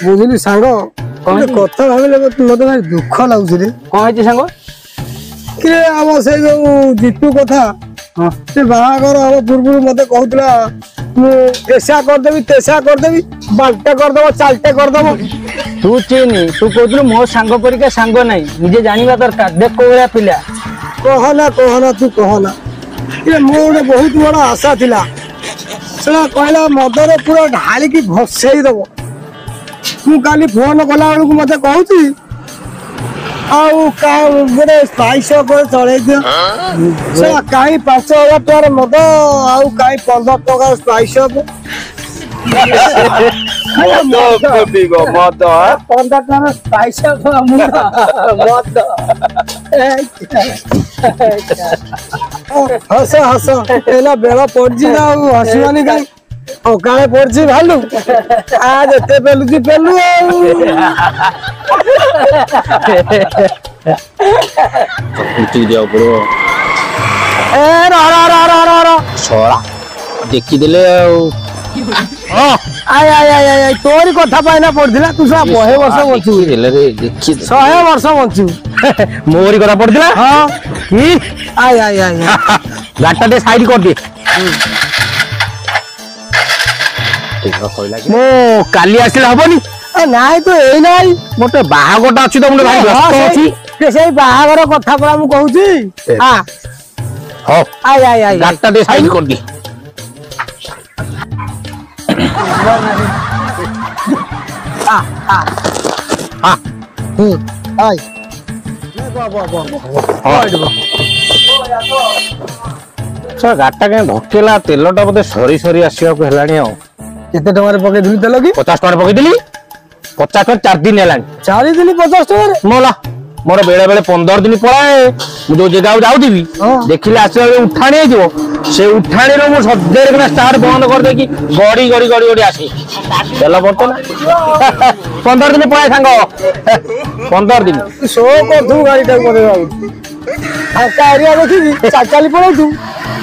बुझिली सांग कौन कथा भाविले मते भाई दुख लागुछ रे कौन है सांग के आम से जो जीतू कथा से बाहागर हम पूर्व मते कहतला मु ऐसा कर देबी बाल्टा कर देबो चालटे कर देबो तू चीनी तू कहतलु मो सांग परिका सांग नहीं निजे जानिबा दरकार देख कोया पिला कहना तू कहना ये मोर बहुत बड़ा आशा थिला सला कहला मदर पूरा ढाली की भसई देबो मु काली फोन कला बेलू मते कहूची आउ का गोटे स्पाइस कर चढ़े दियो सला काई 5000 टका मद आउ काई 15 टका स्पाइस मद 15 टका स्पाइस मद हस एला बेला पड़जी ना हसवानी काई ओ काले पड़जी भालू आज एते पेलुजी पेलु उठी दिया पड़ो ए रा छोड़ा देखि देले आय तोरी कथा पाइना पड़थिला तू सा 100 वर्ष बंचू देले रे देखि 100 वर्ष बंचू मोरी कथा पड़थिला हां की आय गाटा दे साइड कर दे मो काली आसिले हबनी नाई तो एई नाई मोटे बाहागोटा अछि त मुंडे भाई व्यस्त अछि के सेई बाहागर कथा परा मु कहूची हां हो आय गाटा दे साइड कर दे आय सर गाटा के धकेला तेलटा बोधे सरी सरी आसिया को हेलाणी आ केते टमारे पके दिली तेल की 50 टका पके दिली 50 टका 4 दिन हेलाणी 4 दिन 50 टका मोला मोर बेले बेले 15 दिन पळाए मु जो जगह जाउदिबी देखिले आसे उठाणी आइजो से उठाणी रो मु सदेर के स्टार्ट बंद कर दे कि गड़ी आसी तेल पड़तो ना 15 दिन पळाए सांग 15 दिन सो को तू गाड़ी टाइप करे बाबू आ कारिया देखि चाचाली पळो तू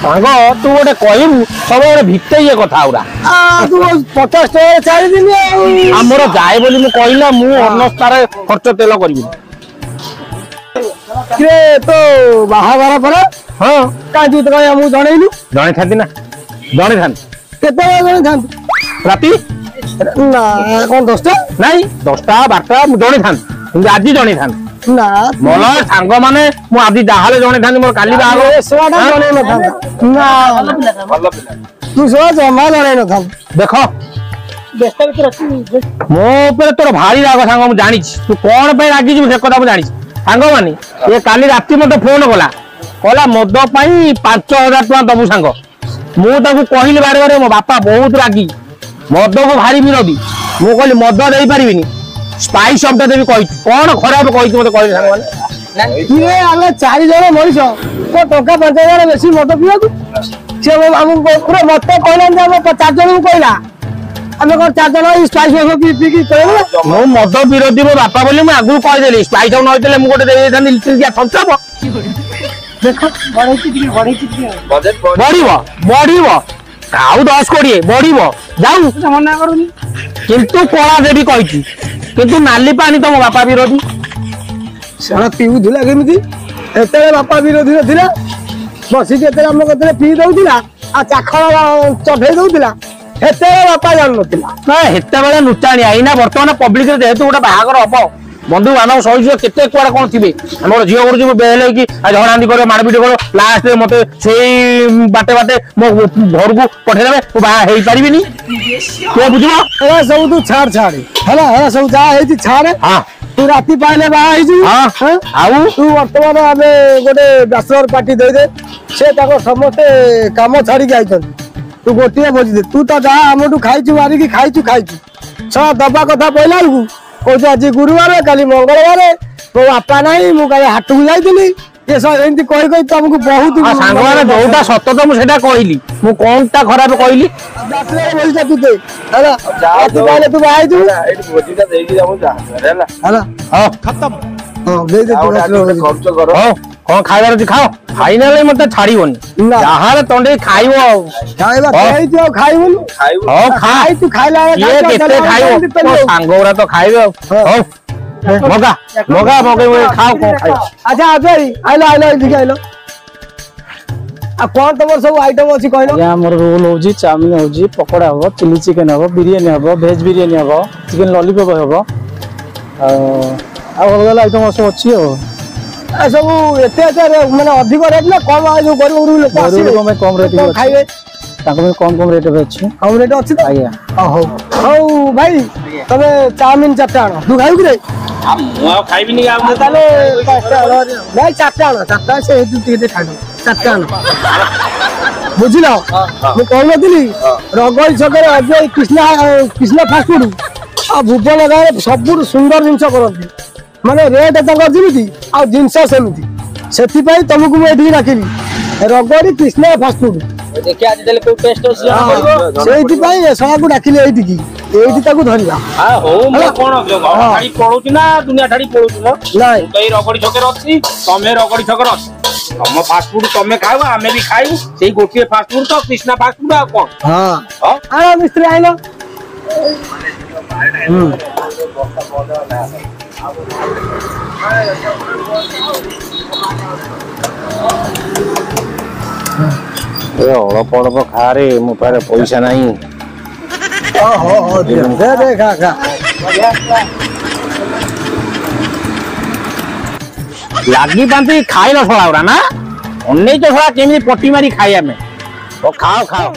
सांग तू गोटे कहबू सब गोटे भित्ते ये कथा उरा तू 50 टका 4 दिन हमरो जाय बोली मु कहिला मु अनस्तार खर्च तेल करबी के तो बाहागर पर हां का तू तो हमु जणैलु जणे थांती ना जणे थांत केते जणे थांत राती ना कोन 10टा नहीं 10टा 12टा मु जणे थांत কিন্তু আজি জଣେ ଥାନ୍ତି ନା ମୋର ସାଙ୍ଗ ମାନେ ମୁଁ ଆଜି ଯାହାଲେ ଜଣେ ଥାନ୍ତି ମୋର କାଲି ବାହାଘର ସେଟା ଜଣେ ନଥାନ୍ତା ନା ଭଲ ପିଲା ତୁ ସହ ଜମା ଜଣେ ନଥାନ୍ତା ଦେଖ ବ୍ୟସ୍ତ ଭିତରେ ମୋ ଉପରେ ତୋର ଭାରି ରାଗ ସାଙ୍ଗ ମୁଁ ଜାଣିଛି ତୁ କଣ ପାଇଁ ରାଗିଛୁ ସେ କଥା ମୁଁ ଜାଣିଛି ସାଙ୍ଗ ମାନେ ଏ କାଲି ରାତି ମତେ ଫୋନ କଲା ମଦ ପାଇଁ 5000 ଟଙ୍କା ଦବୁ ସାଙ୍ଗ ମୁଁ ତାକୁ କହିଲି ବାରେ ବାରେ ମୋ ବାପା ବହୁତ ରାଗି ମଦକୁ ଭାରି ବିରୋଧୀ ମୁଁ କହିଲି ମଦ ଦେଇ ପାରିବିନି स्पाइस शब्द देवी कहि कोन खराब कहि मते कहि सांग माने किरे आले 4 जण मनिष तो टका 5000 बेसी मत पिया से हम पूरा मत कहला जे हम 50 जण को कहला हम को 4 जण स्पाइस पी पी की कहला मो मद विरोधी मो बापा बोली मैं आगु कहि देली स्पाइस न होइतले मु गोटे दे थानी लिटिल क्या थंचब देखो बढ़ैछि बजट बढ़िबो आउ 10 कोड़िए बढ़िबो जाऊ मना करूनी किंतु कोला देवी कहि किंतु नाली पानी तो मो बापा विरोधी सारा पीऊ दिला केमिति एते बापा विरोधी नथिला बसी केते हम केते पी दउतिला आ चाखळ चढै दउतिला एते बापा जान नथिला ना हेते बेले नुचाणी आइना वर्तमान पब्लिक रे जेहेतु गोटा बाहागर हबो बंधु मानव सहित केते कुआडा कोन थिबे हमर झियो गुरु जो बेले कि झड़ांदी करो मारपीट करो लास्ट रे मते सेई बाटे बाटे मो घर को पठे देबे तू बा हेई परिबिनी के बुझबो ए सब तू छाड़ हला सब जा हेती छाड़ हां तू राती पाइले बा आइजु हां आउ तू वर्तमान आमे गोटे बैचलर पार्टी दे दे से ताको समस्त काम छाड़ी के आइछन तू गोटिए बोझ दे तू तो जा हमटू खाइछु मारी की खाइछु छ दबा कथा पहिला लु कोज आज गुरुवार काली मंगलवार तो बापा नाही मु काले हाट को जाइतिली ये सब एंती कहि तुमको बहुत सांग माने जोटा सत्य तो मु सेटा कहली मु कोनटा खराब कहली बैचलर बोलता तू दे हला तू पहले तू आइजु एठी बोटीटा देई जाऊ जा हला हला हां खत्म हां दे दे तू खर्च करो हां कौन खाइबार अछि खाओ फाइनली मते छाड़ीबोनी ना। यार तंडे खाइबो खाइबा हाँ। खाइ तू खाइबुन हो खा खाइ तू खाइला ये केते खाइबो तो सांगोरा तो खाइबो हो मगा मगा मगे खाओ को खाइबो अच्छा अजय आइलो इधर आइलो आ कौन तमर सब आइटम अछि कहलो या हमर रोल होजी चाउमिन होजी पकोड़ा हो चिली चिकन हो बिरयानी हो वेज बिरयानी हो चिकन लॉलीपॉप हो आ अलग आइटम सब अछि हो आ सब एते माने अधिक रेट ना कम आ जो गरीब गरीब लोक गरीब आसी लोक में कम रेट कम खाइबे ताको में कम रेट पे अछि कम रेट अछि तो आज्ञा हो हो भाई तबे चाउमिन चारटा आनो तू खाइबु रे मु खाइबिनी आ ताले भाई चारटा से हेतु टिके खाइबो चारटा आनो बुझिलो मु कहलो दिली रगई छकरे अजय कृष्णा फास्ट फूड आ भुवन गारे सब सुंदर जिंस करथि माने रेट तंगर जिमिति आ जिंस सेमिति सेति पई तुमको मु एठी राखिली रगड़ी कृष्णा फास्ट फूड देखि आज देले कोई टेस्ट होसी सेति पई सहाକୁ डाकिले एठी की एठी ताकू धरिया आ हो मु कोन गाड़ी पळुची ना दुनिया ठाड़ी पळुची न नाही कई रगड़ी छकर अछि तमे रगड़ी छकर अछि हम फास्ट फूड तमे खाइबो आमे भी खाइबो सेई गोटिए फास्ट फूड तो कृष्णा फास्ट फूड आ कोन हां आ मिस्त्री आइलो ए अल्प अल्प खा रे मो पारे पैसा नाही हो दे खा लागी बांती खाई न छलाउरा ना अन्ने तो छला केमी पट्टी मारी खाई हमें ओ खाओ खाओ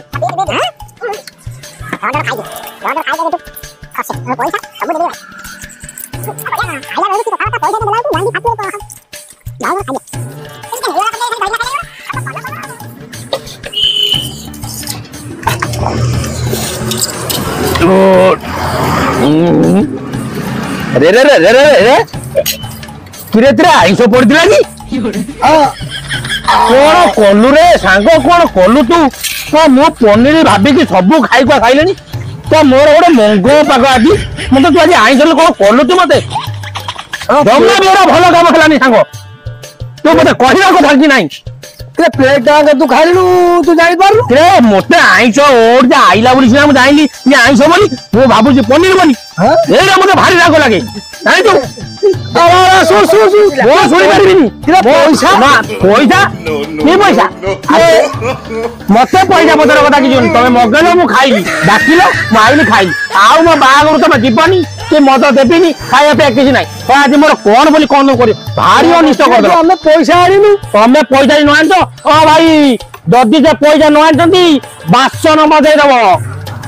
रे रे रे रे रे किरे तेरा आइसो पड़दिला की कोन कोलु रे सांग कोन कोलु तू तो मो पनीर भाबी कि सब खाई को खाइलेनी तो मोर गोटे मंगो पाग आदि मते तू आज आइसो कोन कोलु तू मते जम्मा बेरा भलो काम हलानी सांग तू मते कहिरा को थाकी नाही ते प्लेट टांग तू खाइलु तू जाई पारलु रे मोटे आइसो ओर जे आइला बोली सिना मु जाइली जे आइसो बोली मो भाबु जे पनीर बोली हां एरा मते भारी राग लागे नाही तू अरे सो वो सुनी पारिबिनी पैसा ना पैसा की पैसा मते पैसा पतर कथा कि तमे मगलो मु खाइली डाकिलो मु आइली खाइली आउ मो बागरु तमे जीवनी के मद देबिनी खाया पे किछि नाही तो आज मोर कोन बोली कोन करी भारी अनिष्ट कर दो हमें पैसा आनिनु तमे पैसा न आन तो ओ भाई जदी जे पैसा न आनतंती बासन मदे दबो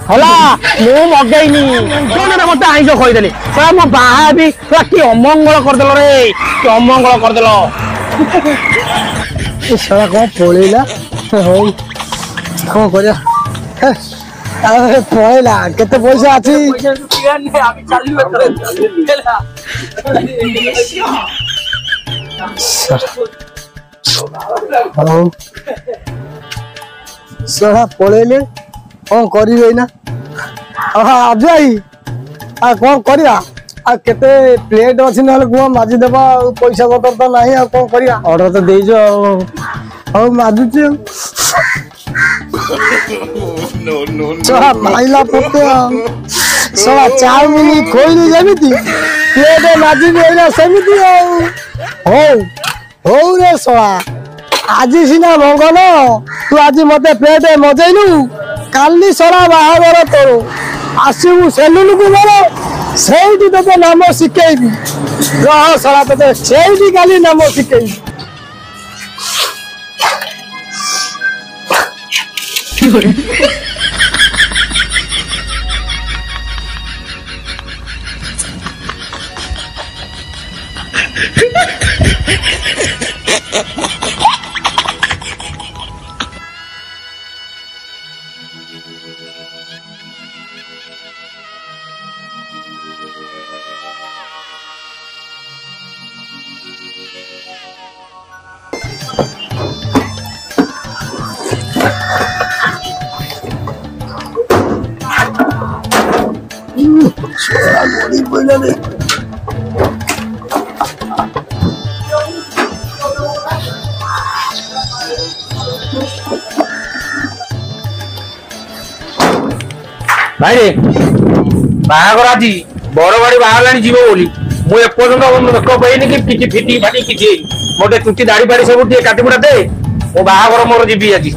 हला मु मगैनी कोन ना मते आइसो खई देली तो मो बाहा भी कि अमंगल कर देलो रे कि अमंगल कर देलो ए साला को पळेला होई को करिया अरे पळेला केते पैसा अछि हां साला पळेले कौन करिवे ना अजय आ कौन करिया आ केते प्लेट अछि नहले गुआ माजी देबा पैसा पतर तो नाही आ कौन करिया ऑर्डर तो देई जो हौ माजुचे सला माइला पते सला चाउमिन खोइली जेमिति प्लेट माजी देला सेमिति हो हो रे सला आजी सिना मंगल तू आजी मते प्लेट मजैलु काली सरा बाहागर तोरो आसीबु सेलुन को बोलो सेठी तो नाम शिखेबी रह सरा तो सेठी काली नाम शिखेबी भाई रे बाहागर आज बड़ गाड़ी बाहर जीव बोली मु एपर्यंत मेकअप ହେଇନି कि किछि फिटिंग फाटी किछि मोटे चुटी दाढ़ी बाड़ी सब टिके काटी मुडा दे मो बाहागर मोर जीवी आज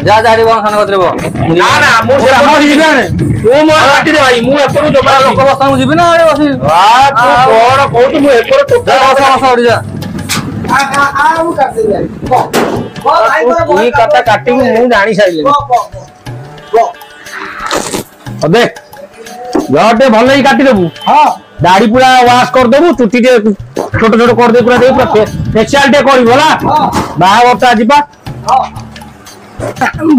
जा दाढ़ी बन खान करबो ना ना मु से हमर जीवी आने तू मो काटी दे भाई मु एपर जबरा लोक बस्ता मु जीबी ना अरे बसी आ तू कोन कहू मु एपर तो बसा उड़ी जा ମୁଁ କାଟିଦେବି ई कथा काटी मु जानी साइले अबे जटे भले ही काटी देबू ହଁ दाढ़ी पूरा वाश कर देबू चुटी के छोट छोट कर दे पूरा दे पूरा फेशियल टे करबो ला बाहागरटा आजिपा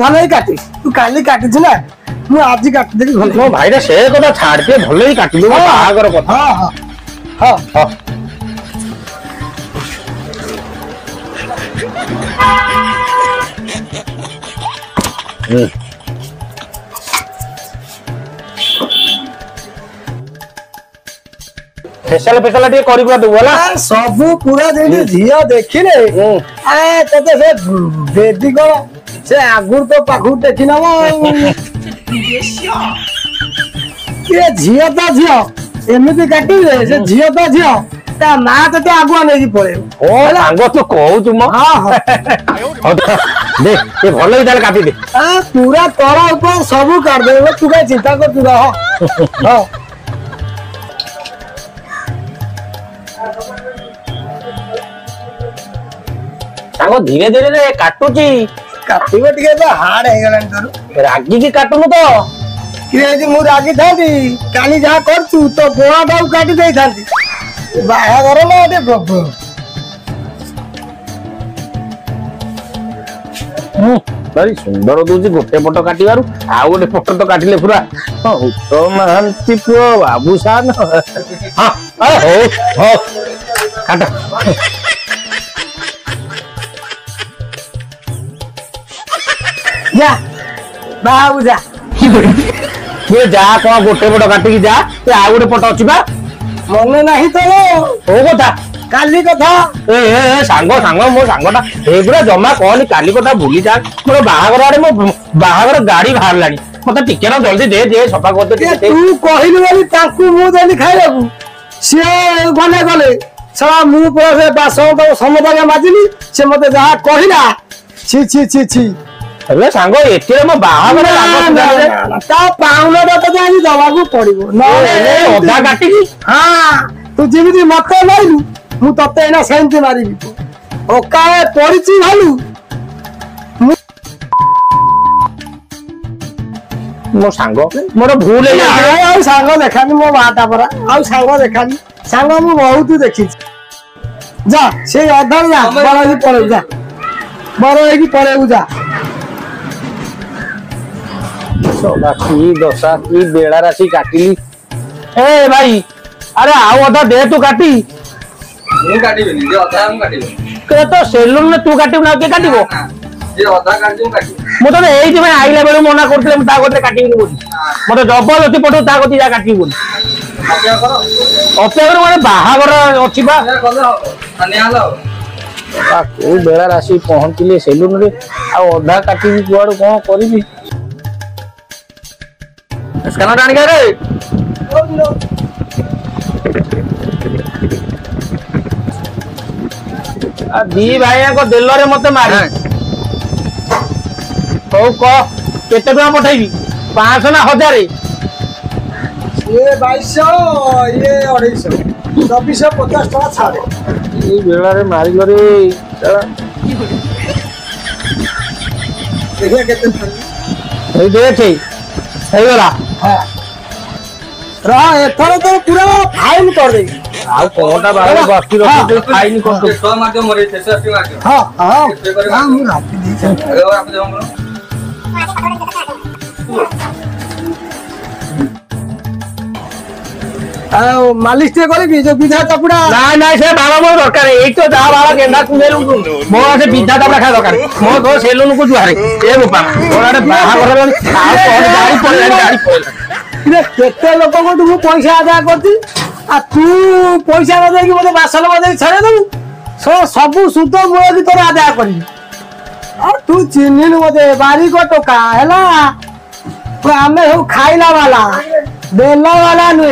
ଭଲ ହିଁ କାଟି ତୁ କାଲି କାଟିଛୁ ନା ମୁଁ ଆଜି କାଟିଦେବି ଭଲ ମୋ ଭାଇରେ ସେ କଥା ଛାଡ के भले ही काटी देबू बाहागर କଥା ହଁ ହଁ ହଁ फेशियल फेशियल टे करी पूरा देबू होला ସବୁ ପୁରା ଯେମିତି ଝିଅ ଦେଖିଲେ ତତେ ସେ ବେଦି କଣ ସେ ଆଗରୁ ତ ପାଖକୁ ଟେକି ନବ ଝିଅ ତ ଝିଅ ଏମିତି କାଟିବେ ସେ ଝିଅ ତ ଝିଅ ତା ମା ତତେ ଆଗୁଆ ନେଇକି ପଳେଇବ ओ सांग तू कहू म ହଁ ହଁ दे ये भले ही ताले काटी दे ପୁରା ତଳ ଉପର ସବୁ କାଟିଦେବେ ତୁ କାଇଁ ଚିନ୍ତା କରୁଛୁ ରହ ହଁ सांग धीरे धीरे रे काटुची କାଟିବ ଟିକେ ଏବେ ହାର୍ଡ ହେଇଗଲାଣି ତୋର रागी की काटुनु तो କିରେ ଯଦି ମୁଁ ରାଗିଥାନ୍ତି କାଲି ଯାହା କରୁଛୁ ତୋ ଗୋଡଟାକୁ କାଟି ଦେଇଥାନ୍ତି ବାହାଘର ନା ଗୋଟେ ପ୍ରଭୁ भारी सुंदर दूची गोटे पट काटिबारु आ गोटे पट तो काटिले पूरा उत्तम महांती पुओ बाबूसान हां अरे हो काट ଯା ବାହାକୁ ଯା ये जा कौन गोटे पट काटिकी जा ते आ गोटे पट अछि बा ମନେ ନାହିଁ ତୋର हो कथा କାଲି କଥା ए सांग सांग मो सांगटा ए पूरा जमा कहनी काली कथा भूली जा मोर बाहागर आड़े मो बाहागर गाड़ी बाहर लानी मते टिके ना जल्दी दे दे सफा कर दे ଏ ତୁ କହିଲୁ ବୋଲି ତାଙ୍କୁ ମୁଁ ଦେଲି ଖାଇବାକୁ ସିଏ ଗଲେ ଗଲେ ଶଳା ମୁଁ ପୁରା ସେ ବାସନ ତାକୁ ସମଦାga ମାଜିଲି ସେ ମତେ ଯାହା କହିଲା ଛି ଛି ଛି ଛି अरे सांग एते मो बाहागर ତା ପାଉଣାଟା ତତେ ଆଜି ଦବାକୁ ପଡିବ ନହେଲେ ଅଧା କାଟିକି ହଁ ତୁ ଯେମିତି ମତେ ମାରିଲୁ ମୁଁ ତତେ ଏଇନା ସେମିତି ମାରିବି ଅକାଳେ ପଡିଛି ଭାଲୁ ମୋ ସାଙ୍ଗ ମୋର ଭୁଲ ହେଇଯାଇଛି ଆଉ ସାଙ୍ଗ ଦେଖାନି ମୋ ମାଟା ପରା ଆଉ ସାଙ୍ଗ ଦେଖାନି ସାଙ୍ଗ ମୁଁ ବହୁତ ଦେଖିଛି ଯା ସେଇ ଅଧାରେ ଯା ବଡ ହେଇକି ପଳେଇବୁ ଯା ବଡ ହେଇକି ପଳେଇବୁ ଯା सौदा की दशा की बेड़ा राशि काटिली ए भाई अरे आओ अधा दे तू काटी मु काटिबेनी जे अधा मु काटिबेनी के तो सेलून में तू काटिबो ना के काटिबो जे अधा काटि मु काटिबो मु तो एई जे मैं आइला बेले मना करथले ता गोटे काटिबी बोली मते जबरदस्ती पटो ता गति जा काटिबी बोली अपेक्षा करो अपेक्षा माने बाहागर अछि बा या कले हो अन्य हालो को बेड़ा राशि पहुंचले सेलून रे आ अधा काटिबी कुआडो कोन करबी स्कैनर आनी रे आ दी भाई को दिलरे मते मारी तो को केते टका पठाइबी 500 ना 1000 ये 2200 ये 250 2450 टका छाड़े ई बेला रे मारी लो रे देखिए केते ए देखे सही गला हां रहा एथर तो पूरा फाइन कर दे आ कोटा बाहर बाकी रखी फाइन कर दो 100 माध्यम मरे 680 माध्यम हां हां हां मु राती दी अरे आप जाओ मालिश टे करबी जो विधा चपुड़ा ना ना से बाबा मोर दरकार एई तो जा बाबा गेंदा कुंदेलु मो से विद्या दबला खा दरकार मो तो सेलुन को जुआरे ए बोपा ओराडे बाहा करल आ कोन गाड़ी पड़े केते लोक को तू पैसा आदा करती आ तू पैसा न देकी मते बासन बदे छड़े दऊ सब सुतो मोर की तोर आदा करी आ तू चिन्हिल मते बारी को टोका हैला आमे सब खाइला वाला देला वाला नुहे।